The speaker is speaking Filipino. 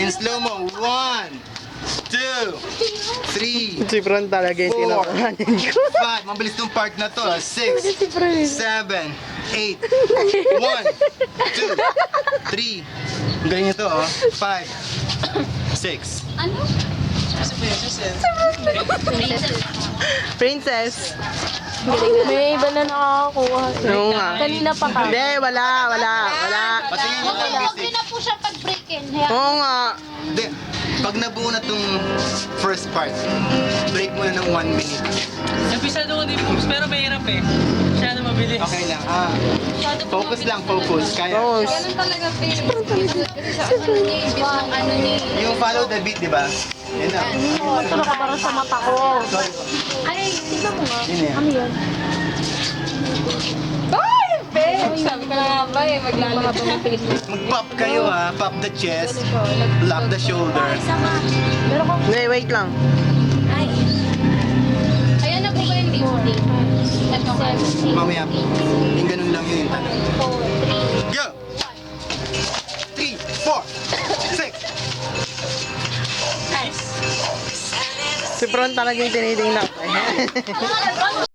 In slow-mo. 1, 2, 3, Si Fran talaga yung 4, tinakahanin ko. 5. Mabilis tong part na to. 6, Si Fran. 7, 8, 1, 2, 3. Ang galing nito, oh. 5, 6. Ano? Princess. May iba na nakakakuha. Oo nga. Kanina pa ka. Hindi, wala. Patingin nyo lang Okay music. na po siya pag-break-in. Oo nga. Hindi. Pag nabuo na tong first part, break muna ng 1 minute. Napisado ko din moves, pero mahirap eh. Masyado mabilis. Okay lang. Focus lang, focus. Kaya. Rose. Ganun talaga, Phil. Kasi sa ano niya, ibig ng ano niya. Yung follow the beat, di ba? Yan na. Ano ka parang sa mata ko. Ay, tignan mo nga. Yun na yan. Ano yan? Ay, Ben! Sabi ko na nga ba eh, maglalaba ng face. Mag-pop kayo ha. Pop the chest. Lock the shoulder. Meron kang Hindi, wait lang. Ay. Ayan na po ba yung lifting? Ito ka. Mamaya. Yung ganun lang yun yung tanong. 4, 3. Go! 3, 4, 6. Si Fran talaga yung tinitingnan ko.